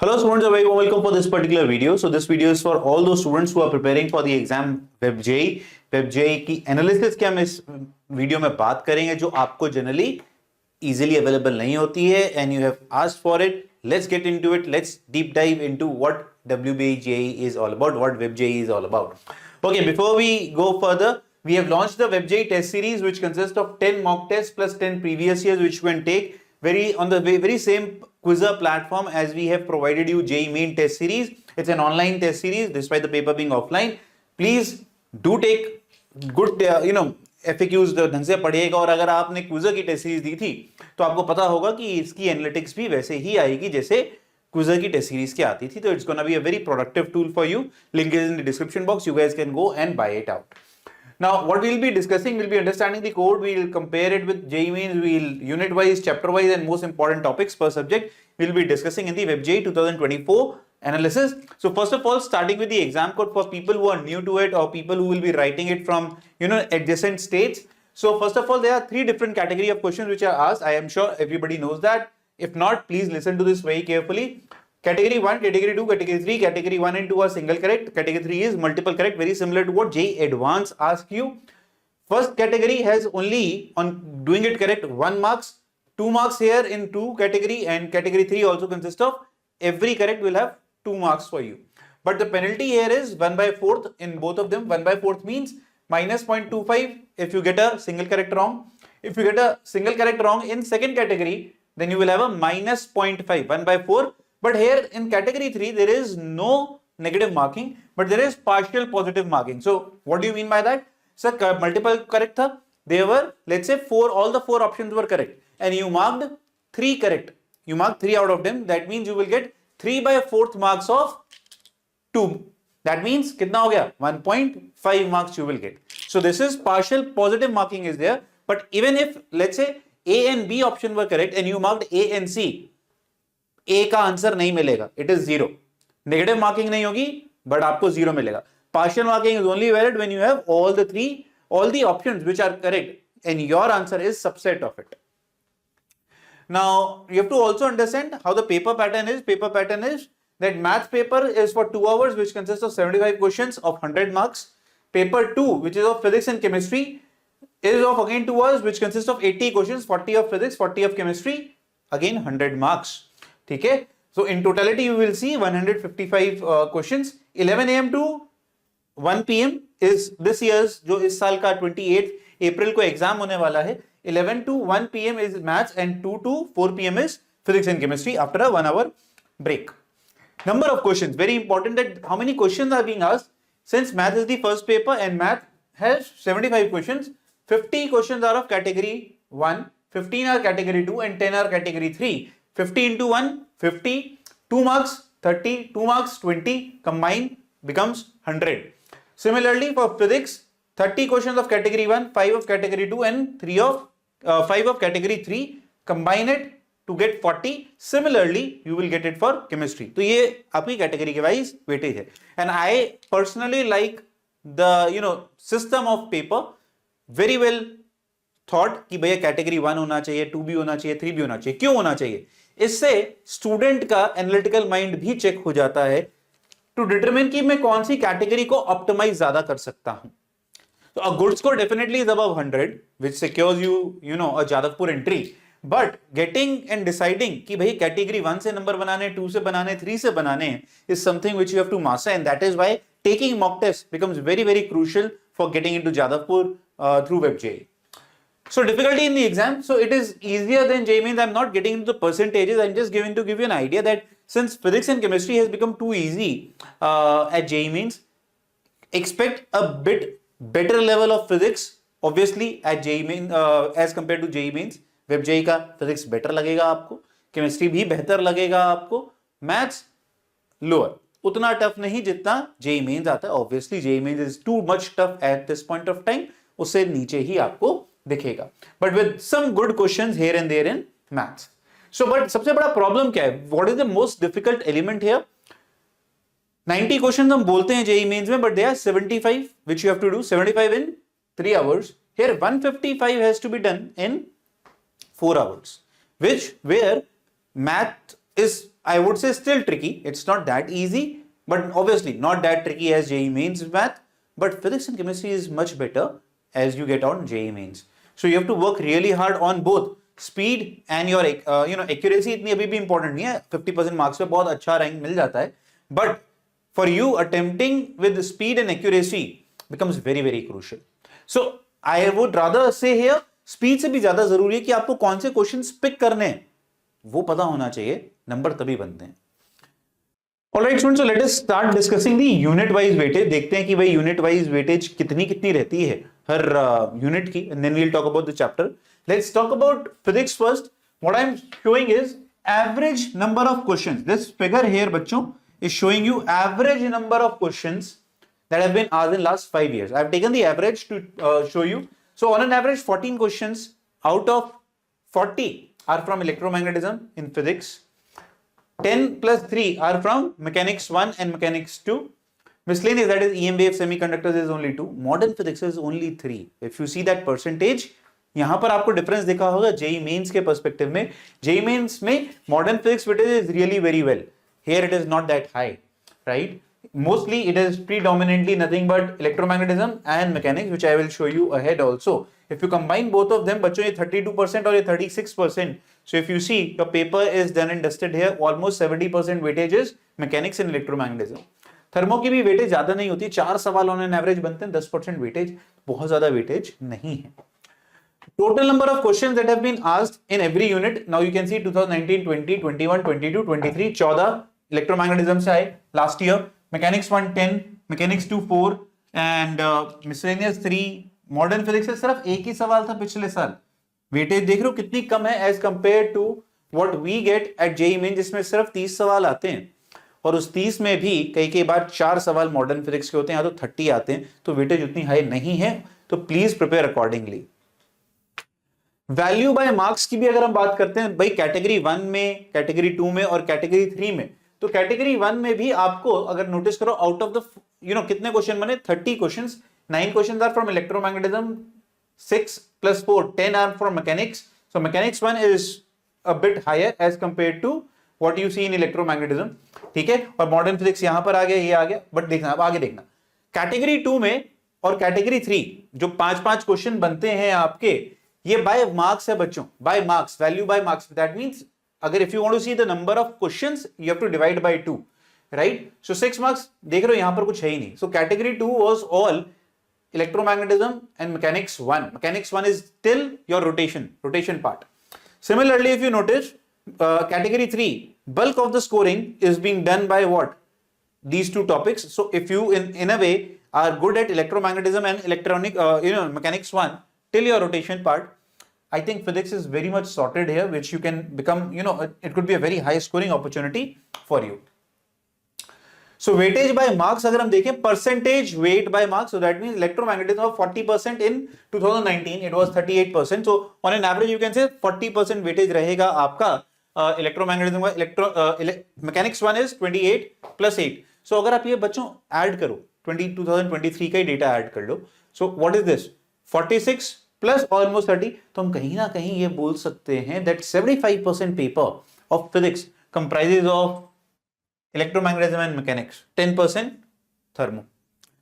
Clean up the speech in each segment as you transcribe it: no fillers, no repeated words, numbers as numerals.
Hello students, a very warm welcome for this particular video. So this video is for all those students who are preparing for the exam WebJEE. WebJEE की analysis की हम इस video में बात करेंगे जो आपको generally easily available नहीं होती है and you have asked for it. Let's get into it. Let's deep dive into what WebJEE is all about, what WebJEE is all about. Okay, before we go further, we have launched the WebJEE test series which consists of 10 mock tests plus 10 previous years which you can take on the very same Quizzer platform as we have provided you JEE Main test series. It's an online test series despite the paper being offline. Please do take good FAQs ढंग से पढ़िएगा और अगर आपने quizzer की test series दी थी तो आपको पता होगा कि इसकी एनालिटिक्स भी वैसे ही आएगी जैसे क्विजर की टेस्ट सीरीज की आती थी. तो it's gonna be a very productive tool for you. Link is in the description box. You guys can go and buy it out. Now, what we'll be discussing, we'll be understanding the code, we'll compare it with JEE Mains, we'll unit-wise, chapter-wise and most important topics per subject, we'll be discussing in the WebJEE 2024 analysis. So first of all, starting with the exam code for people who are new to it or people who will be writing it from, adjacent states. So first of all, there are three different category of questions which are asked. I am sure everybody knows that. If not, please listen to this very carefully. Category 1, Category 2, Category 3, Category 1 and 2 are single correct. Category 3 is multiple correct, very similar to what JEE Advanced asks you. First category has only, on doing it correct, 1 marks, 2 marks here in 2 category, and Category 3 also consists of every correct will have 2 marks for you. But the penalty here is 1/4 in both of them. 1/4 means minus 0.25 if you get a single correct wrong. If you get a single correct wrong in second category, then you will have a minus 0.5, 1/4. But here in category 3, there is no negative marking, but there is partial positive marking. So what do you mean by that? Sir, multiple correct tha. There were, let's say, all the four options were correct. And you marked 3 correct. You marked 3 out of them. That means you will get 3/4 marks of 2. That means, kitna ho gaya? 1.5 marks you will get. So this is partial positive marking is there. But even if, let's say, A and B option were correct and you marked A and C, ए का answer नहीं मिलेगा. It is 0. Negative marking नहीं होगी but आपको 0 मिलेगा. Partial marking is only valid when you have all the options which are correct and your answer is subset of it. Now you have to also understand how the paper pattern is. Paper pattern is that math paper is for 2 hours which consists of 75 questions of 100 marks. Paper 2 which is of physics and chemistry is of again 2 hours which consists of 80 questions, 40 of physics, 40 of chemistry, again 100 marks. ठीक है. So in totality you will see 155 questions. 11 AM to 1 PM is this year's जो इस साल का 28 अप्रैल को exam होने वाला है. 11 to 1 PM is maths and 2 to 4 PM is physics and chemistry after a 1 hour break. Number of questions, very important that how many questions are being asked. Since math is the first paper and math has 75 questions, 50 questions are of category 1, 15 are category 2 and 10 are category 3. 50 into 1, 50, 2 marks, 30, 2 marks, 20, combined becomes 100. Similarly for physics, 30 questions of category 1, 5 of category 2 and 5 of category 3, combine it to get 40. Similarly, you will get it for chemistry. तो ये आपकी category के wise weightage है. And I personally like the system of paper very well thought कि भैया category 1 होना चाहिए, 2 भी होना चाहिए, 3 भी होना चाहिए. क्यों होना चाहिए? इससे स्टूडेंट का एनालिटिकल माइंड भी चेक हो जाता है टू डिटरमिन कि मैं कौन सी कैटेगरी को ऑप्टिमाइज ज्यादा कर सकता हूं. तो a good score definitely is above 100 which secures you know a Jadavpur entry. But getting and deciding कि भाई कैटेगरी 1 से नंबर बनाने, 2 से बनाने, 3 से बनाने is something which you have to master and that is why taking mock test becomes very very crucial for getting into Jadavpur through WebJEE. So difficulty in the exam. So it is easier than JEE Mains. I'm not getting into the percentages. I'm just giving to give you an idea that since physics and chemistry has become too easy at JEE Mains, expect a bit better level of physics. Obviously at JEE Mains as compared to JEE Mains. WebJEE का physics better लगेगा आपको. Chemistry भी बेहतर लगेगा आपको. Maths lower. उतना tough नहीं जितना JEE Mains आता है. Obviously JEE Mains is too much tough at this point of time. उससे नीचे ही आपको दिखेगा. But with some good questions here and there in maths. So but सबसे बड़ा प्रॉब्लम क्या है? What is the most difficult element here? 90 questions हम बोलते हैं JEE मेंस में, but they are 75 which you have to do. 75 in 3 hours. Here 155 has to be done in 4 hours, which were math is I would say still tricky. It's not that easy, but obviously not that tricky as JEE Mains math. But physics and chemistry is much better as you get on JEE Mains. So you have to work really hard on both speed and your accuracy. इतनी अभी भी important नहीं है. 50% marks पे बहुत अच्छा rank मिल जाता है. But for you, attempting with speed and accuracy becomes very very crucial. So I would rather say here, speed से भी ज्यादा जरूरी है कि आपको कौन से क्वेश्चंस पिक करने हैं वो पता होना चाहिए. नंबर तभी बनते हैं. Alright students, so let us start discussing the unit wise weightage. देखते हैं कि भाई unit wise weightage कितनी रहती है हर unit की, and then we'll talk about the chapter. Let's talk about physics first. What I'm showing is average number of questions. This figure here बच्चों is showing you average number of questions that have been asked in last 5 years. I've taken the average to show you. So on an average 14 questions out of 40 are from electromagnetism in physics. 10 plus 3 are from mechanics 1 and mechanics 2. Miscellaneous, that is EM wave, semiconductors is only 2. Modern physics is only 3. If you see that percentage, यहां पर आपको difference देखा होगा JEE mains के perspective में. JEE mains में modern physics weightage is really very well. Here it is not that high, right? Mostly it is predominantly nothing but electromagnetism and mechanics, which I will show you ahead also. If you combine both of them, बच्चों ये 32% और ये 36%. So if you see, your paper is done and dusted here. Almost 70% weightage is mechanics and electromagnetism. Thermo की भी weightage ज्यादा नहीं होती. 4 सवाल ऑन एन एवरेज बनते हैं, 10% वेटेज, बहुत ज्यादा वेटेज नहीं है. Total number of questions that have been asked in every unit. Now you can see 2019, 20, 21, 22, 23, 14 electromagnetism से आए last year. Mechanics 1 10, Mechanics 2 4 and miscellaneous 3. Modern physics से सिर्फ एक ही सवाल था पिछले साल. वेटेज देख रहे हो कितनी कम है as compare to what we get at JEE main, जिसमें सिर्फ 30 सवाल आते हैं और उस 30 में भी कई बार 4 सवाल मॉडर्न फिजिक्स के होते हैं, या तो 30 आते हैं. तो वेटेज उतनी हाई नहीं है. तो please prepare accordingly. Value by marks की भी अगर हम बात करते हैं भाई, कैटेगरी 1 में, कैटेगरी 2 में और कैटेगरी 3 में, तो कैटेगरी 1 में भी आपको अगर नोटिस करो आउट ऑफ द कितने क्वेश्चन बने, 30 questions. 9 questions are from electromagnetism, 6 plus 4 10 are from mechanics. So mechanics 1 is a bit higher as compared to what you see in electromagnetism. ठीक है, और मॉडर्न फिजिक्स यहां पर आ गया, ये आ गया. बट देखना, अब आगे देखना, कैटेगरी 2 में और कैटेगरी 3 जो 5-5 क्वेश्चन बनते हैं आपके, ये बाय मार्क्स है बच्चों, by marks, value by marks. That means अगर if you want to see the number of questions you have to divide by 2, right? So 6 marks देख रहे हो, यहां पर कुछ है ही नहीं. So category 2 was all electromagnetism and mechanics 1. Mechanics 1 is still your rotation part. Similarly, if you notice, category 3, bulk of the scoring is being done by what? These two topics. So if you in a way are good at electromagnetism and mechanics 1 till your rotation part, I think physics is very much sorted here, which you can become, it could be a very high scoring opportunity for you. So weightage by marks अगर हम देखें, percentage weight by marks, so that means electromagnetism was 40% in 2019, it was 38%. So on an average you can say 40% weightage रहेगा आपका electromagnetism का. Mechanics 1 is 28 plus 8. So अगर आप ये बच्चों ऐड करो, 2023 का ही डेटा ऐड कर लो, so what is this? 46 plus almost 30. तो हम कहीं ना कहीं ये बोल सकते हैं that 75% paper of physics comprises of electromagnetism and mechanics, 10% thermo.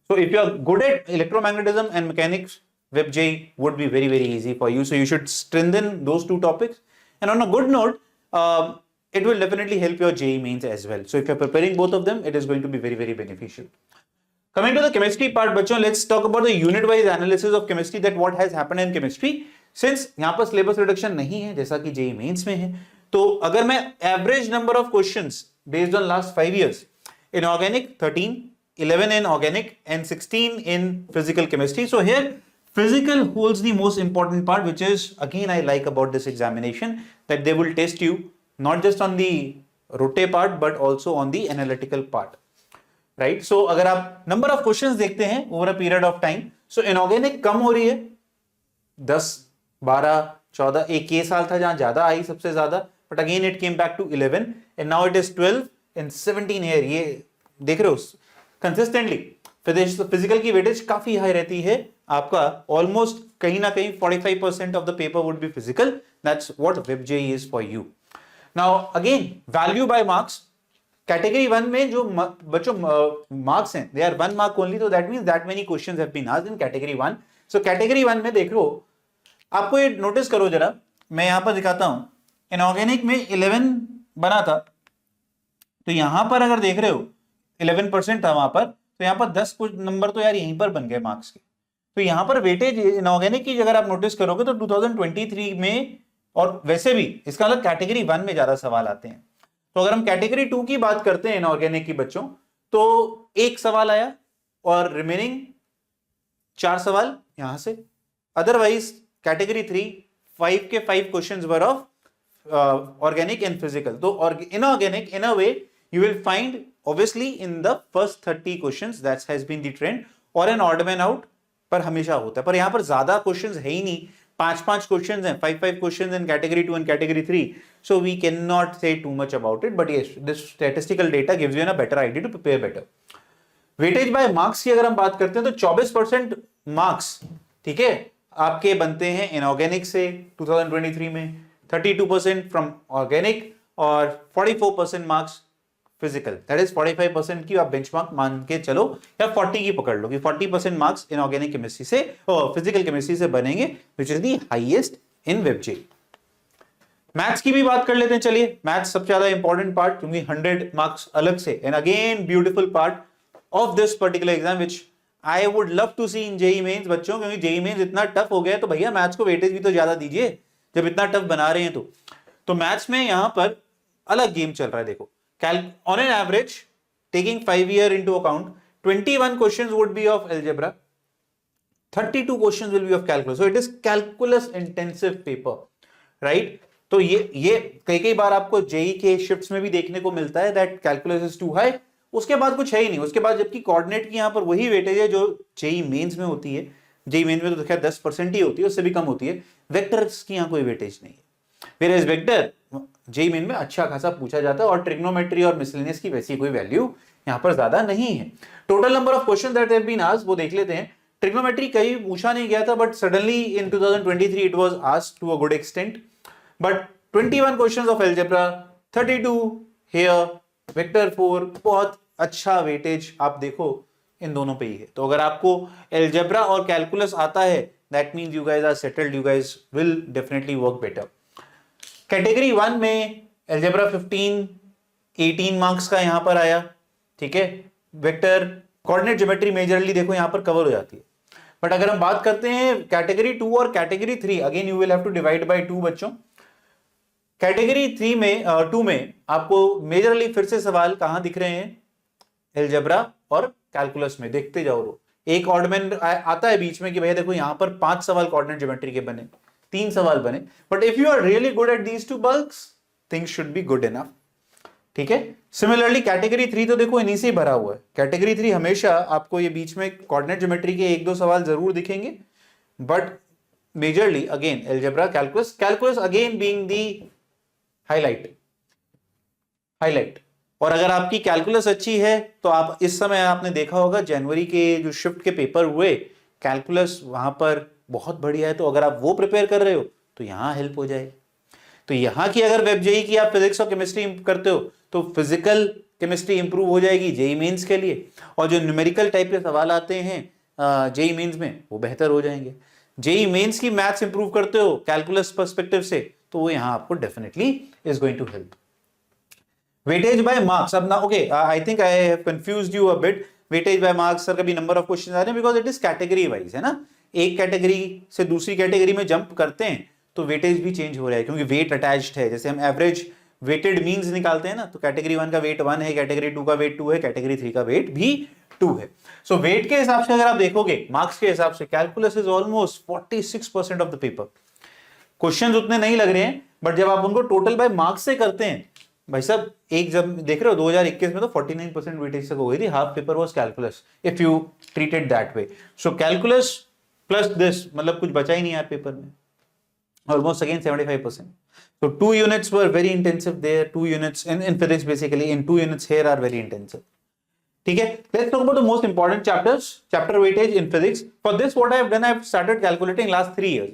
So if you are good at electromagnetism and mechanics, WebJ would be very very easy for you. So you should strengthen those two topics. And on a good note, it will definitely help your JEE mains as well. So if you are preparing both of them, it is going to be very very beneficial. Coming to the chemistry part, बच्चों, let's talk about the unit wise analysis of chemistry, that what has happened in chemistry. Since यहाँ पर syllabus reduction नहीं है जैसा कि JEE mains में है, तो अगर मैं average number of questions based on last 5 years, in organic 13, 11 in organic and 16 in physical chemistry. So here physical holds the most important part, which is again I like about this examination, that they will test you not just on the rote part but also on the analytical part, right? So अगर आप number of questions देखते हैं over a period of time, so inorganic कम हो रही है, 10, 12, 14, एक ये साल था जहां ज्यादा आई सबसे ज्यादा, but again it came back to 11 and now it is 12 and 17 here. ये देख रहे हो consistently फिजिकल की वेटेज काफी हाई रहती है आपका, ऑलमोस्ट कहीं ना कहीं 45% of the paper would be physical. That's what WebJ is for you. Now again value by marks, category 1 में जो बच्चों मार्क्स हैं दे आर 1 मार्क ओनली, तो that means that many questions have been asked in category 1. So category 1 में देखो, आपको ये notice करो जरा, मैं यहां पर दिखाता हूं. इनऑर्गेनिक में 11 बना था, तो यहां पर अगर देख रहे हो 11% था वहां पर, तो यहां पर 10 कुछ नंबर तो यार यहीं पर बन गए मार्क्स के. तो यहां पर वेटेज इनऑर्गेनिक की अगर आप नोटिस करोगे तो 2023 में, और वैसे भी इसका मतलब कैटेगरी 1 में ज्यादा सवाल आते हैं. तो अगर हम कैटेगरी 2 की बात करते हैं इनऑर्गेनिक की बच्चों, तो एक सवाल आया और रिमेनिंग 4 सवाल यहां से. अदरवाइज कैटेगरी 3 5 के 5 questions were of organic and physical. तो inorganic in a way you will find obviously in the first 30 questions that has been the trend, और an odd man out पर हमेशा होता है. पर यहां पर ज्यादा क्वेश्चंस है ही नहीं, 5 क्वेश्चंस हैं, 5 questions in category 2 and category 3, so we cannot say too much about it, but yes, this statistical data gives you a better idea to prepare better. Weightage by marks की अगर हम बात करते हैं तो 24% मार्क्स, ठीक है, आपके बनते हैं इनऑर्गेनिक से 2023 में, 32% फ्रॉम ऑर्गेनिक और 44% मार्क्स फिजिकल. दैट इज 45% की आप बेंचमार्क मान के चलो, या 40 की पकड़ लो कि 40% मार्क्स इनऑर्गेनिक केमिस्ट्री से और फिजिकल केमिस्ट्री से बनेंगे, which is the highest in वेबजे. मैथ्स की भी बात कर लेते हैं. चलिए, मैथ्स सबसे ज्यादा इंपॉर्टेंट पार्ट, क्योंकि 100 मार्क्स अलग से, and again beautiful part of this particular exam which I would love to see in JEE mains बच्चों, क्योंकि जेईई मेंस इतना टफ हो गया है तो भैया मैथ्स को वेटेज भी तो ज्यादा दीजिए जब इतना टफ बना रहे हैं. तो मैथ्स में यहां पर अलग गेम चल रहा है. देखो, on an average, taking 5 years into account, 21 questions would be of algebra, 32 questions will be of calculus. So it is calculus intensive paper, right? तो ये कई बार आपको जेई के शिफ्ट्स में भी देखने को मिलता है that calculus is too high. उसके बाद कुछ है ही नहीं. उसके बाद जबकि कोऑर्डिनेट की यहां पर वही वेटेज है जो जेई मेंस में होती है. जेई मेंस में तो खैर 10% ही होती है, उससे भी कम होती है. वेक्टर्स की यहां कोई वेटेज नहीं है. Whereas वेक्टर जेईई मेन में अच्छा खासा पूछा जाता है, और ट्रिग्नोमेट्री और मिसलेनियस की वैसी कोई वैल्यू यहां पर ज्यादा नहीं है. Total number of question that have been asked वो देख लेते हैं. ट्रिग्नोमेट्री कहीं पूछा नहीं गया था, but suddenly in 2023 it was asked to a good extent. But 21 questions of algebra, 32 here, vector 4, बहुत अच्छा वेटेज आप देखो इन दोनों पे ही है. तो अगर आपको अलजेब्रा और कैलकुलस आता है, that means you guys are settled, you guys will definitely work better. Category 1 में अलजेब्रा 18 मार्क्स का यहां पर आया, ठीक है. वेक्टर, कोऑर्डिनेट ज्योमेट्री मेजरली देखो यहां पर कवर हो जाती है. बट अगर हम बात करते हैं कैटेगरी 2 और category 3, again you will have to divide by 2 बच्चों. कैटेगरी 3 में 2 में आपको मेजरली फिर से सवाल कहां दिख रहे हैं, अलजेब्रा और कैलकुलस में. देखते जाओ, एक ऑडमैन आता है बीच में कि भैया देखो यहां पर 5 सवाल कोऑर्डिनेट ज्योमेट्री के बने, 3 सवाल बने. But if you are really good at these 2 bulks, things should be good enough, ठीक है. सिमिलरली कैटेगरी 3 तो देखो इन्हीं से ही भरा हुआ है. कैटेगरी 3 हमेशा आपको ये बीच में कोऑर्डिनेट ज्योमेट्री के 1-2 सवाल जरूर दिखेंगे, but majorly again algebra, calculus again being the highlight. और अगर आपकी कैलकुलस अच्छी है तो आप इस समय आपने देखा होगा जनवरी के जो शिफ्ट के पेपर हुए, कैलकुलस वहां पर बहुत बढ़िया है. तो अगर आप वो प्रिपेयर कर रहे हो तो यहां हेल्प हो जाए. तो यहां की अगर वेब जेई की आप फिजिक्स और केमिस्ट्री करते हो तो फिजिकल केमिस्ट्री इंप्रूव हो जाएगी जेई मेंस के लिए, और जो न्यूमेरिकल टाइप के सवाल आते हैं जेई मेंस में वो बेहतर हो जाएंगे. जेई मेंस की मैथ्स इंप्रूव करते हो कैलकुलस पर्सपेक्टिव से, तो वो यहां आपको definitely is going to help. Weightage by marks, अब ना okay, I think I have confused you a bit. Weightage by marks sir कभी नंबर ऑफ क्वेश्चन आ रहे हैं, because it is category wise, है ना. एक कैटेगरी से दूसरी कैटेगरी में जंप करते हैं तो वेटेज भी चेंज हो रहा है, क्योंकि वेट अटैच्ड है. जैसे हम एवरेज वेटेड मीन्स निकालते हैं ना, तो कैटेगरी 1 का वेट 1 है, कैटेगरी 2 का वेट 2 है, कैटेगरी 3 का वेट भी 2 है. सो वेट के हिसाब से अगर आप देखोगे, मार्क्स के हिसाब से calculus is almost 46% of the paper. Questions उतने नहीं लग रहे हैं, बट जब आप उनको टोटल बाय मार्क्स से करते हैं, भाई साहब एक जब देख रहे हो 2021 में तो 49% वेटेज तक हो गई थी. Half paper was calculus if you treat it that way. So calculus plus this, मतलब कुछ बचा ही नहीं यार पेपर में. Almost again 75%. So 2 units were very intensive there. 2 units in physics basically. In 2 units here are very intensive. ठीक है. Let's talk about the most important chapters. Chapter weightage in physics. For this, what I have done, I have started calculating last 3 years.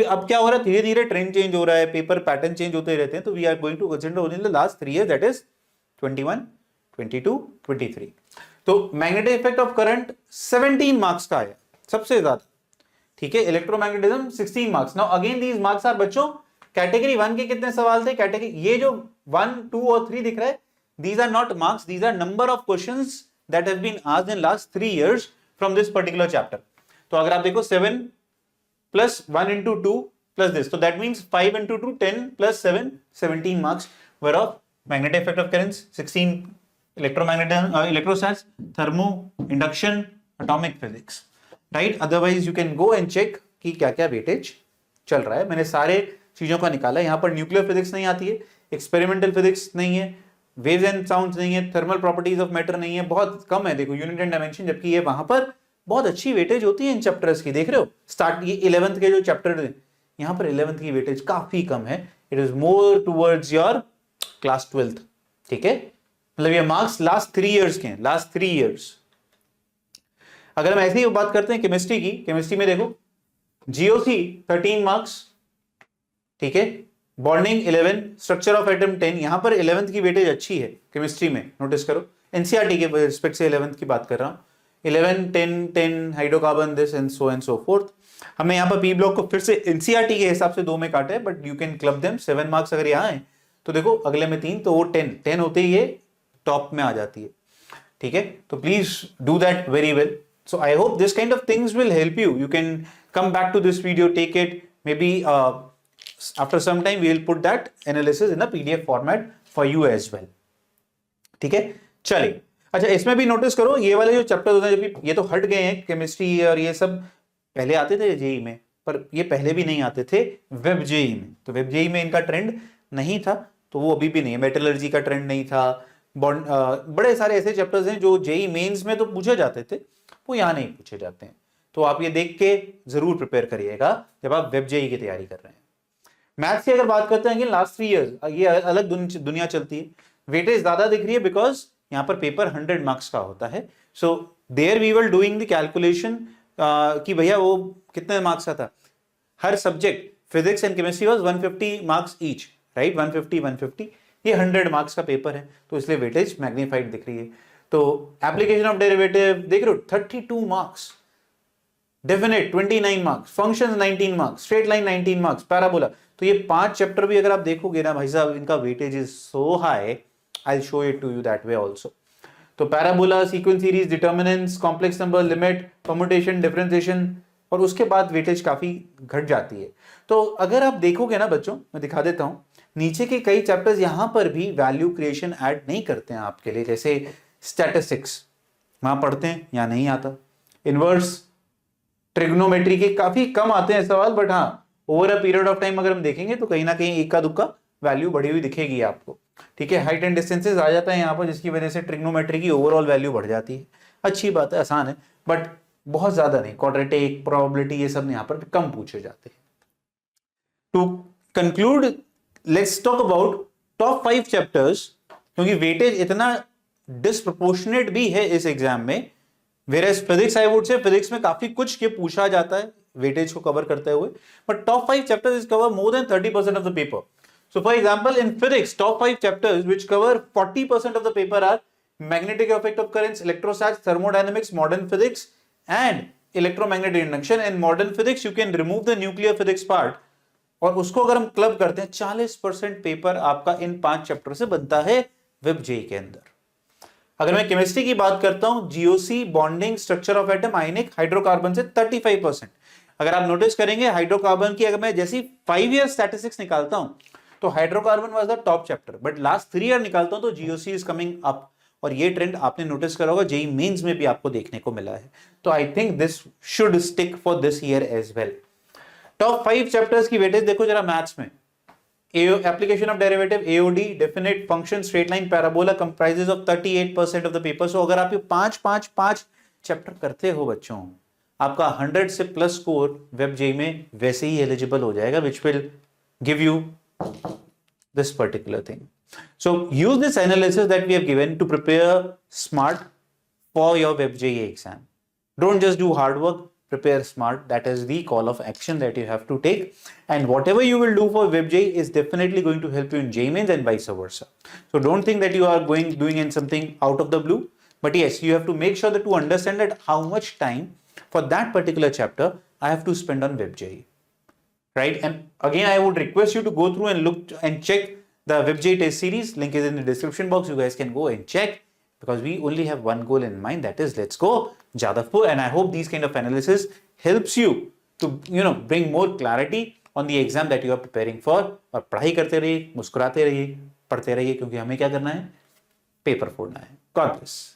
अब क्या हो रहा है, धीरे धीरे trend change हो रहा है, पेपर पैटर्न चेंज होते रहते हैं, तो we are going to consider only the last 3 years, that is 21, 22, 23। तो magnetic effect of current 17 marks का है सबसे ज्यादा, ठीक है। Electromagnetism 16 marks. Now again these marks are बच्चों कैटेगरी 1 के कितने सवाल थे, कैटेगरी ये जो 1, 2 और 3 दिख रहा है, these are not marks, these are number of questions that have been asked in last 3 years from this particular chapter। तो अगर आप देखो 7 plus 1 into 2 plus this, so that means 5 into 2 10 plus 7 17 marks were of magnetic effect of currents, 16 electromagnetism, electrostats, thermo, induction, atomic physics, right? Otherwise you can go and check कि क्या क्या weightage चल रहा है। मैंने सारे चीजों का निकाला, यहाँ पर न्यूक्लियर फिजिक्स नहीं आती है, एक्सपेरिमेंटल फिजिक्स नहीं है, वेव्स एंड साउंड्स नहीं है, थर्मल प्रॉपर्टीज ऑफ मैटर नहीं है, बहुत कम है देखो यूनिट एंड डायमेंशन, जबकि ये वहां पर बहुत अच्छी वेटेज होती है इन चैप्टर्स की। देख रहे हो स्टार्ट ये 11th के जो चैप्टर है, यहाँ पर 11th की वेटेज काफी कम है, it is more towards your class 12th, ठीक है। मतलब ये मार्क्स लास्ट 3 years के हैं, लास्ट 3 years। अगर हम ऐसी ही बात करते हैं केमिस्ट्री की, केमिस्ट्री में देखो जीओसी 13 मार्क्स, ठीक है, बॉन्डिंग 11, स्ट्रक्चर ऑफ एटम 10, यहां पर 11th की वेटेज अच्छी है केमिस्ट्री में, नोटिस करो। एनसीईआरटी के रिस्पेक्ट से 11th की बात कर रहा हूं, 11, 10, 10 hydrocarbon this and so fourth. हमें यहाँ पर पी ब्लॉक को फिर से एनसीईआरटी के हिसाब से 2 में काटे, but you can club them. 7 marks अगर यहाँ है तो देखो अगले में 3, तो वो 10 होते ही ये टॉप में आ जाती है, ठीक है। तो please do that very well. So I hope this kind of things will help you. You can come back to this video, take it, maybe after some time we will put that analysis in a PDF format for you as well. ठीक है, चलिए। अच्छा, इसमें भी notice करो ये वाले जो चैप्टर होते हैं, जब ये तो हट गए हैं, केमिस्ट्री और ये सब पहले आते थे जेई में, पर ये पहले भी नहीं आते थे वेब जेई में। तो वेब जेई में इनका ट्रेंड नहीं था, तो वो अभी भी नहीं है। मेटलर्जी का ट्रेंड नहीं था, बड़े सारे ऐसे चैप्टर्स हैं जो जेई मेंस में तो पूछे जाते थे, वो यहाँ नहीं पूछे जाते हैं। तो आप ये देख के जरूर प्रिपेयर करिएगा जब आप वेब जेई की तैयारी कर रहे हैं। मैथ्स की अगर बात करते हैं कि लास्ट 3 years ये अलग दुनिया चलती है, वेटेज ज्यादा दिख रही है बिकॉज यहाँ पर पेपर 100 मार्क्स का होता है। So there we were doing the calculation कि भैया वो कितने मार्क्स का था हर subject. Physics and chemistry was 150 marks each, right, 150 ये 100 मार्क्स का पेपर है, तो इसलिए वेटेज मैग्नीफाइड दिख रही है। तो एप्लीकेशन ऑफ डेरिवेटिव देख रहे हो 32 marks, definite 29 marks, functions 19 marks, straight line 19 marks, parabola. तो ये 5 चैप्टर भी अगर आप देखोगे ना भाई साहब, इनका weightage is so high, I will show it to you that way also. तो parabola, sequence series, determinants, complex number, limit, permutation, differentiation, और उसके बाद वेटेज काफी घट जाती है। तो अगर आप देखोगे ना बच्चों, मैं दिखा देता हूं, नीचे के कई चैप्टर्स यहां पर भी वैल्यू क्रिएशन ऐड नहीं करते हैं आपके लिए, जैसे स्टैटिस्टिक्स वहां पढ़ते हैं, यहां नहीं आता। इनवर्स, ट्रिग्नोमेट्री के काफी कम आते हैं सवाल, बट हाँ over a period of time अगर हम देखेंगे तो कहीं ना कहीं इक्का दुक्का वैल्यू बढ़ी हुई दिखेगी आपको, ठीक है। हाइट एंड डिस्टेंसेस आ जाता है यहाँ पर, जिसकी वजह से ट्रिग्नोमेट्री की ओवरऑल वैल्यू बढ़ जाती है। अच्छी बात है, आसान है, बट बहुत ज्यादा नहीं। क्वाड्रेटिक, प्रोबेबिलिटी, ये सब यहाँ पर कम पूछे जाते हैं। To conclude, let's talk about top 5 chapters, क्योंकि वेटेज इतना डिस्प्रोपोर्शनेट भी है इस एग्जाम में। Whereas physics, I would say physics में काफी कुछ ये पूछा जाता है वेटेज को कवर करते हुए, but top 5 chapters is cover more than 30% of the paper. So for example in physics, top 5 chapters which cover 40% of the paper are magnetic effect of currents, electrostatics, thermodynamics, modern physics and electromagnetic induction. And modern physics you can remove the nuclear physics part, और उसको अगर हम club करते हैं 40% paper आपका इन 5 chapter से बनता है वेब जेई के अंदर। अगर मैं केमिस्ट्री की बात करता हूं, GOC, bonding, structure of atom, ionic, hydrocarbon से 35%। अगर आप नोटिस करेंगे हाइड्रोकार्बन की, अगर मैं जैसी 5 year स्टैटिस्टिक्स निकालता हूं तो hydrocarbon was the top chapter, but last 3 year निकालता हूं तो जीओसी इज कमिंग अप। और ये ट्रेंड आपने नोटिस करा होगा जेई मेंस में भी आपको देखने को मिला है। तो I think this should stick for this year as well. Top 5 chapters की वेटेज देखो जरा मैथ्स में। Application of derivative, AOD, definite, function, straight line, parabola comprises of 38% of the paper. So अगर आप ये 5 चैप्टर करते हो बच्चों, आपका 100 से प्लस स्कोर वेब जेई में वैसे ही एलिजिबल हो जाएगा, which will give you this particular thing. So use this analysis that we have given to prepare smart for your web JEE exam. Don't just do hard work, prepare smart. That is the call of action that you have to take. And whatever you will do for WebJ is definitely going to help you in JMains and vice versa. So don't think that you are doing in something out of the blue. But yes, you have to make sure that to understand that how much time for that particular chapter I have to spend on WebJ. Right? And again, I would request you to go through and look and check the WebJ test series. Link is in the description box. You guys can go and check, because we only have one goal in mind, that is let's go Jadavpur. And I hope these kind of analysis helps you to bring more clarity on the exam that you are preparing for. और पढ़ाई करते रहिए, मुस्कुराते रहिए, पढ़ते रहिए, क्योंकि हमें क्या करना है, पेपर फोड़ना है. God bless.